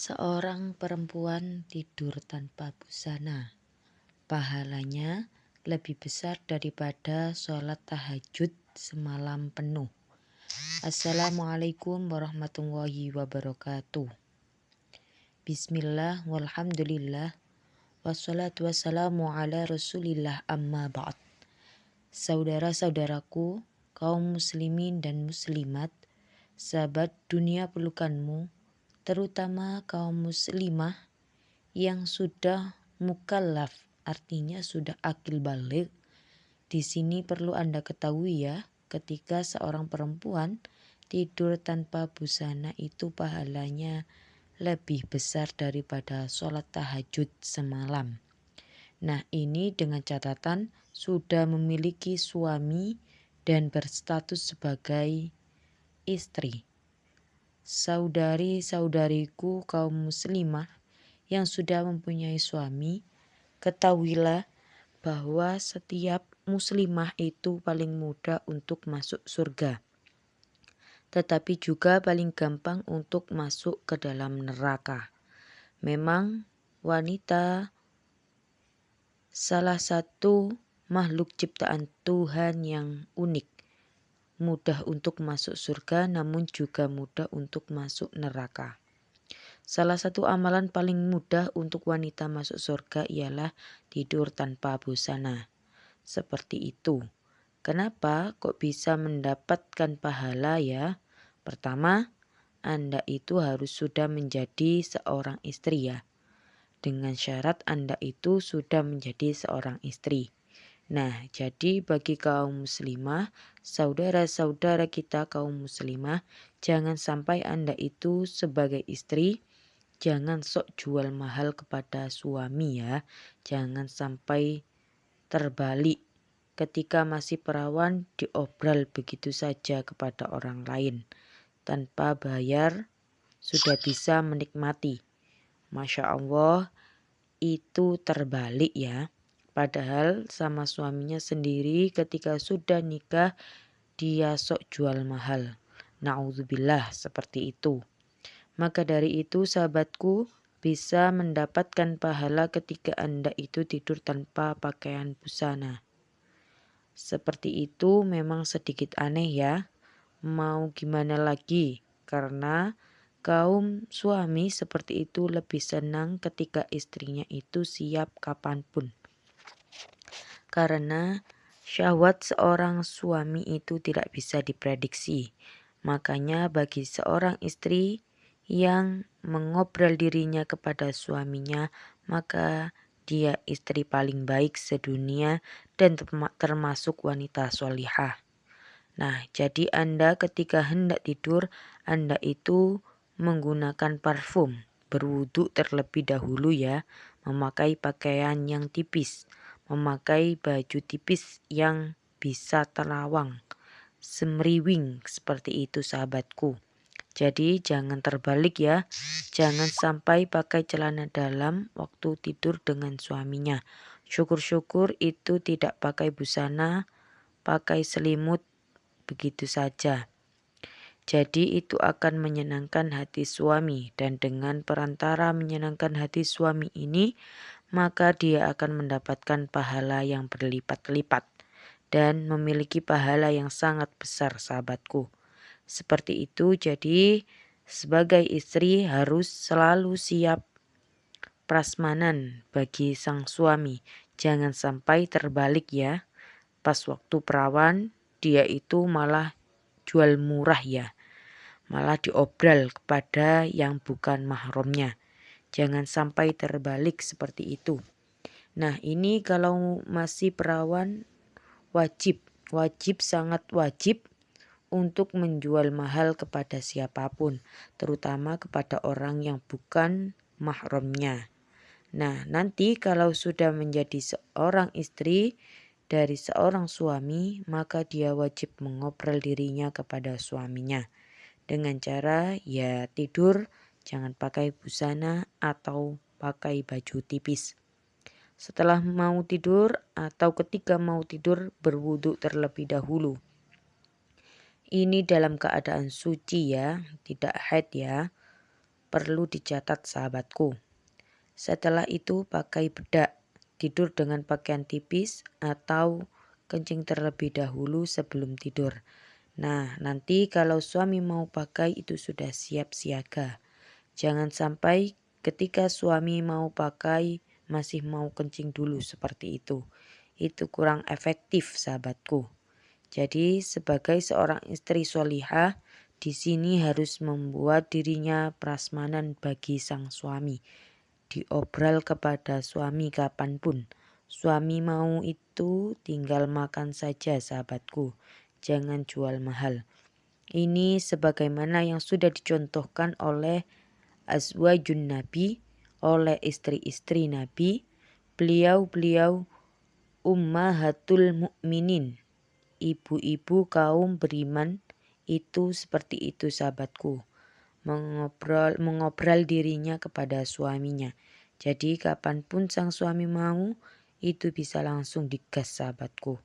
Seorang perempuan tidur tanpa busana, pahalanya lebih besar daripada sholat tahajud semalam penuh. Assalamualaikum warahmatullahi wabarakatuh. Bismillah walhamdulillah wassalatu wassalamu ala rasulillah amma ba'd. Saudara-saudaraku, kaum muslimin dan muslimat, sahabat dunia pelukanmu, terutama kaum muslimah yang sudah mukallaf, artinya sudah akil baligh. Di sini perlu Anda ketahui ya, ketika seorang perempuan tidur tanpa busana itu pahalanya lebih besar daripada sholat tahajud semalam. Nah, ini dengan catatan sudah memiliki suami dan berstatus sebagai istri. Saudari-saudariku kaum muslimah yang sudah mempunyai suami, ketahuilah bahwa setiap muslimah itu paling mudah untuk masuk surga, tetapi juga paling gampang untuk masuk ke dalam neraka. Memang wanita salah satu makhluk ciptaan Tuhan yang unik, mudah untuk masuk surga namun juga mudah untuk masuk neraka. Salah satu amalan paling mudah untuk wanita masuk surga ialah tidur tanpa busana. Seperti itu. Kenapa kok bisa mendapatkan pahala ya? Pertama, Anda itu harus sudah menjadi seorang istri ya. Dengan syarat Anda itu sudah menjadi seorang istri. Nah, jadi bagi kaum muslimah, saudara-saudara kita kaum muslimah, jangan sampai Anda itu sebagai istri, jangan sok jual mahal kepada suami ya. Jangan sampai terbalik ketika masih perawan diobral begitu saja kepada orang lain. Tanpa bayar sudah bisa menikmati. Masya Allah, itu terbalik ya. Padahal sama suaminya sendiri ketika sudah nikah dia sok jual mahal. Na'udzubillah seperti itu. Maka dari itu sahabatku, bisa mendapatkan pahala ketika Anda itu tidur tanpa pakaian busana. Seperti itu memang sedikit aneh ya. Mau gimana lagi? Karena kaum suami seperti itu lebih senang ketika istrinya itu siap kapanpun. Karena syahwat seorang suami itu tidak bisa diprediksi. Makanya bagi seorang istri yang mengobrol dirinya kepada suaminya, maka dia istri paling baik sedunia dan termasuk wanita sholihah. Nah, jadi Anda ketika hendak tidur, Anda itu menggunakan parfum, berwudu terlebih dahulu ya, memakai pakaian yang tipis, memakai baju tipis yang bisa terawang, semriwing seperti itu sahabatku. Jadi jangan terbalik ya, jangan sampai pakai celana dalam waktu tidur dengan suaminya. Syukur-syukur itu tidak pakai busana, pakai selimut begitu saja. Jadi itu akan menyenangkan hati suami, dan dengan perantara menyenangkan hati suami ini, maka dia akan mendapatkan pahala yang berlipat-lipat dan memiliki pahala yang sangat besar sahabatku. Seperti itu, jadi sebagai istri harus selalu siap prasmanan bagi sang suami. Jangan sampai terbalik ya. Pas waktu perawan dia itu malah jual murah ya. Malah diobral kepada yang bukan mahramnya. Jangan sampai terbalik seperti itu. Nah, ini kalau masih perawan wajib sangat wajib untuk menjual mahal kepada siapapun, terutama kepada orang yang bukan mahramnya. Nah, nanti kalau sudah menjadi seorang istri dari seorang suami, maka dia wajib mengobrol dirinya kepada suaminya. Dengan cara ya tidur, jangan pakai busana atau pakai baju tipis. Setelah mau tidur atau ketika mau tidur, berwudu terlebih dahulu. Ini dalam keadaan suci ya, tidak haid ya. perlu dicatat sahabatku. Setelah itu pakai bedak, tidur dengan pakaian tipis atau kencing terlebih dahulu sebelum tidur. Nah, nanti kalau suami mau pakai itu sudah siap siaga. Jangan sampai ketika suami mau pakai masih mau kencing dulu seperti itu. Itu kurang efektif sahabatku. Jadi sebagai seorang istri solihah, di sini harus membuat dirinya prasmanan bagi sang suami. Diobral kepada suami kapanpun. Suami mau itu tinggal makan saja sahabatku. Jangan jual mahal. Ini sebagaimana yang sudah dicontohkan oleh azwajun Nabi, oleh istri-istri Nabi. Beliau-beliau ummahatul mukminin, ibu-ibu kaum beriman itu seperti itu sahabatku. Mengobrol dirinya kepada suaminya. Jadi kapanpun sang suami mau itu bisa langsung digas sahabatku.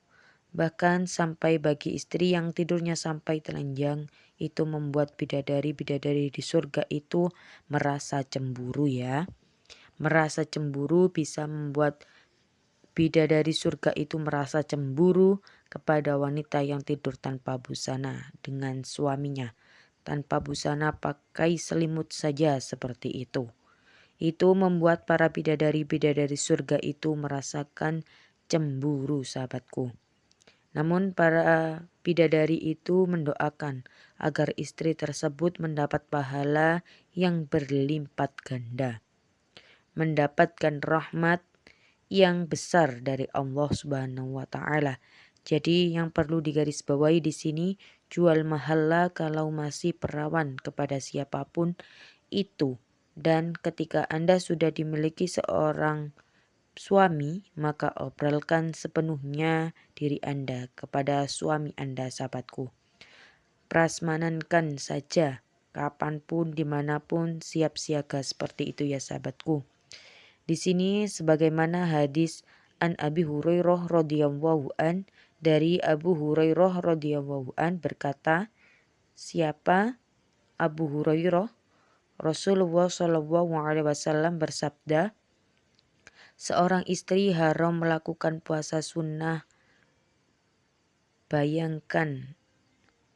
Bahkan sampai bagi istri yang tidurnya sampai telanjang itu membuat bidadari-bidadari di surga itu merasa cemburu ya. Merasa cemburu bisa membuat bidadari surga itu merasa cemburu kepada wanita yang tidur tanpa busana dengan suaminya. Tanpa busana pakai selimut saja seperti itu. Itu membuat para bidadari-bidadari surga itu merasakan cemburu sahabatku. Namun para bidadari itu mendoakan agar istri tersebut mendapat pahala yang berlipat ganda. Mendapatkan rahmat yang besar dari Allah Subhanahu wa taala. Jadi yang perlu digarisbawahi di sini, jual mahallah kalau masih perawan kepada siapapun itu. Dan ketika Anda sudah dimiliki seorang suami, maka obrolkan sepenuhnya diri Anda kepada suami Anda sahabatku. Prasmanankan saja kapanpun dimanapun siap siaga seperti itu ya sahabatku. Di sini sebagaimana hadis an Abi Hurairah radhiyallahu an, dari Abu Hurairah radhiyallahu an berkata, siapa Abu Hurairah? Rasulullah Shallallahu alaihi wasallam bersabda, seorang istri haram melakukan puasa sunnah. Bayangkan,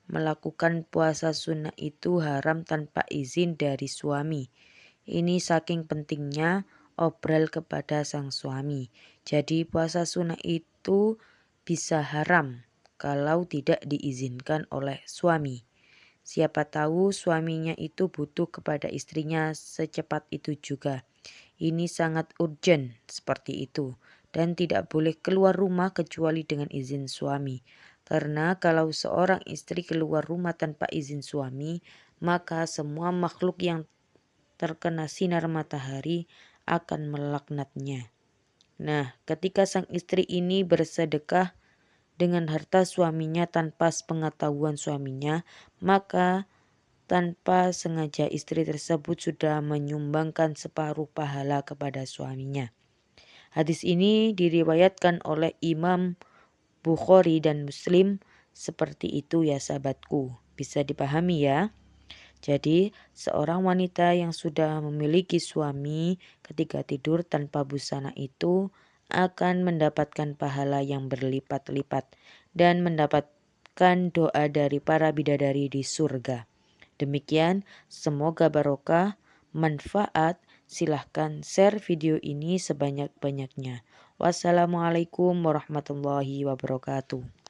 melakukan puasa sunnah itu haram tanpa izin dari suami. Ini saking pentingnya obrol kepada sang suami. Jadi puasa sunnah itu bisa haram kalau tidak diizinkan oleh suami. Siapa tahu suaminya itu butuh kepada istrinya secepat itu juga. Ini sangat urgent seperti itu. Dan tidak boleh keluar rumah kecuali dengan izin suami. Karena kalau seorang istri keluar rumah tanpa izin suami, maka semua makhluk yang terkena sinar matahari akan melaknatnya. Nah, ketika sang istri ini bersedekah dengan harta suaminya tanpa sepengetahuan suaminya, maka tanpa sengaja istri tersebut sudah menyumbangkan separuh pahala kepada suaminya. Hadis ini diriwayatkan oleh Imam Bukhari dan Muslim. Seperti itu ya sahabatku. Bisa dipahami ya. Jadi seorang wanita yang sudah memiliki suami ketika tidur tanpa busana itu akan mendapatkan pahala yang berlipat-lipat dan mendapatkan doa dari para bidadari di surga. Demikian, semoga barokah, manfaat. Silahkan share video ini sebanyak-banyaknya. Wassalamualaikum warahmatullahi wabarakatuh.